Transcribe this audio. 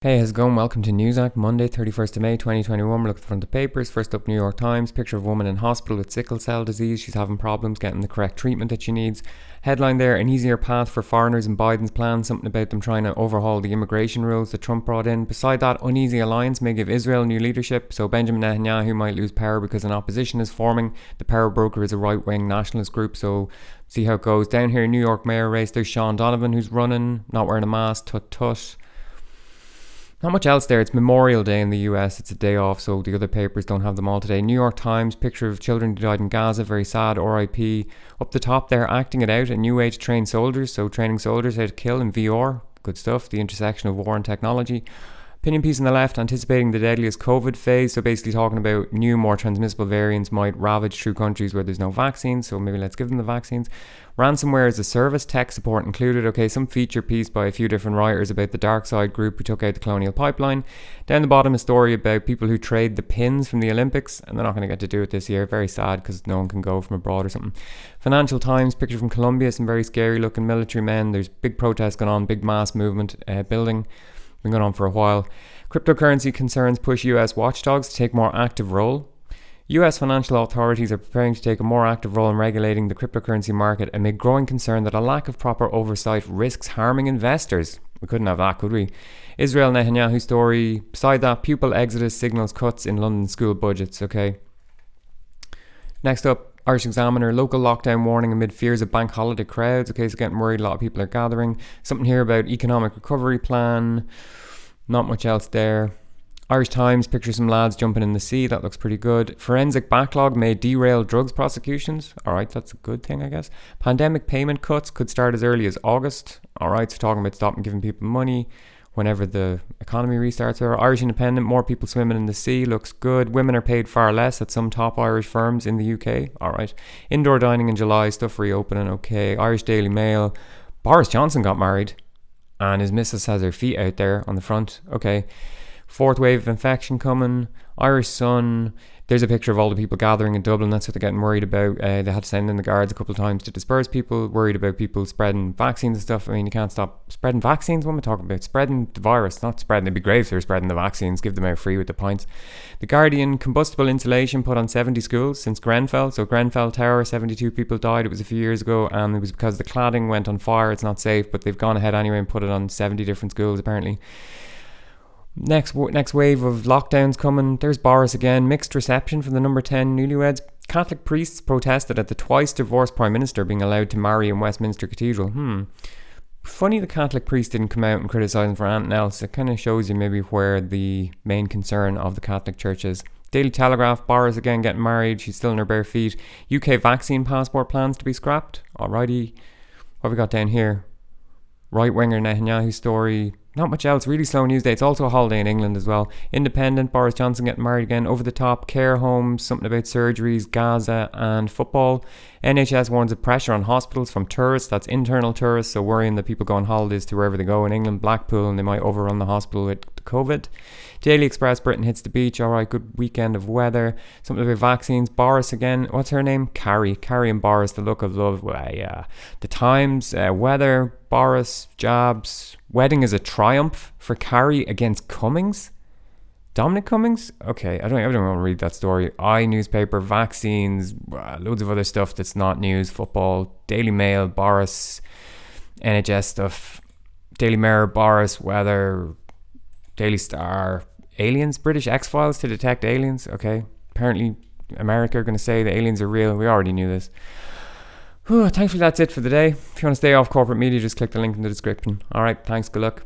Hey, how's it going? Welcome to Newsac, Monday, 31st of May, 2021. We're looking from the papers. First up, New York Times. Picture of a woman in hospital with sickle cell disease. She's having problems getting the correct treatment that she needs. Headline there, an easier path for foreigners in Biden's plan. Something about them trying to overhaul the immigration rules that Trump brought in. Beside that, uneasy alliance may give Israel new leadership. So Benjamin Netanyahu might lose power because an opposition is forming. The power broker is a right-wing nationalist group. So see how it goes. Down here, New York mayor race. There's Sean Donovan who's running, not wearing a mask. Tut. Not much else there. It's Memorial Day in the US. It's a day off, so the other papers don't have them all today. New York Times, picture of children who died in Gaza. Very sad, RIP. Up the top there, acting it out. A new age trained soldiers, so training soldiers how to kill in VR. Good stuff. The intersection of war and technology. Opinion piece on the left, anticipating the deadliest COVID phase. So basically talking about new, more transmissible variants might ravage through countries where there's no vaccines. So maybe let's give them the vaccines. Ransomware as a service, tech support included. Okay, some feature piece by a few different writers about the dark side group who took out the colonial pipeline. Down the bottom, a story about people who trade the pins from the Olympics, and they're not going to get to do it this year. Very sad because no one can go from abroad or something. Financial Times, picture from Colombia, some very scary looking military men. There's big protests going on, big mass movement building. Been going on for a while. Cryptocurrency concerns push US watchdogs to take more active role. US financial authorities are preparing to take a more active role in regulating the cryptocurrency market amid growing concern that a lack of proper oversight risks harming investors. We couldn't have that, could we? Israel Netanyahu story. Beside that, pupil exodus signals cuts in London school budgets. Okay. Next up, Irish Examiner, local lockdown warning amid fears of bank holiday crowds. Okay, so getting worried, a lot of people are gathering. Something here about economic recovery plan. Not much else there. Irish Times, picture some lads jumping in the sea. That looks pretty good. Forensic backlog may derail drugs prosecutions. Alright, that's a good thing, I guess. Pandemic payment cuts could start as early as August. Alright, so talking about stopping giving people money whenever the economy restarts. Irish Independent, more people swimming in the sea. Looks good. Women are paid far less at some top Irish firms in the UK. Alright. Indoor dining in July, stuff reopening. Okay. Irish Daily Mail. Boris Johnson got married and his missus has her feet out there on the front. Okay. Fourth wave of infection coming. Irish Sun. There's a picture of all the people gathering in Dublin. That's what they're getting worried about. They had to send in the guards a couple of times to disperse people. Worried about people spreading vaccines and stuff. I mean, you can't stop spreading vaccines. What am I talking about? Spreading the virus, not spreading. It'd be great if they were spreading the vaccines. Give them out free with the pints. The Guardian, combustible insulation put on 70 schools since Grenfell. So Grenfell Tower, 72 people died. It was a few years ago, and it was because the cladding went on fire. It's not safe, but they've gone ahead anyway and put it on 70 different schools apparently. Next wave of lockdowns coming. There's Boris again. Mixed reception from the number 10 newlyweds. Catholic priests protested at the twice divorced Prime Minister being allowed to marry in Westminster Cathedral. Funny the Catholic priest didn't come out and criticise him for anything else. It kind of shows you maybe where the main concern of the Catholic Church is. Daily Telegraph, Boris again getting married. She's still in her bare feet. UK vaccine passport plans to be scrapped. Alrighty. What have we got down here? Right-winger Netanyahu story. Not much else. Really slow news day. It's also a holiday in England as well. Independent, Boris Johnson getting married again. Over the top, care homes, something about surgeries, Gaza and football. NHS warns of pressure on hospitals from tourists. That's internal tourists, so worrying that people go on holidays to wherever they go in England. Blackpool, and they might overrun the hospital with COVID. Daily Express, Britain hits the beach. Alright, good weekend of weather. Something about vaccines. Boris again. What's her name? Carrie and Boris, the look of love. The Times, weather, Boris, jabs. Wedding is a triumph for Carrie against Cummings. Dominic Cummings? Okay, I don't want to read that story. Newspaper, vaccines, loads of other stuff that's not news. Football, Daily Mail, Boris, NHS stuff. Daily Mirror, Boris, weather, Daily Star, aliens, British X-Files to detect aliens. Okay, apparently America are going to say the aliens are real. We already knew this. Thankfully that's it for the day. If you want to stay off corporate media, just click the link in the description. Alright, thanks, good luck.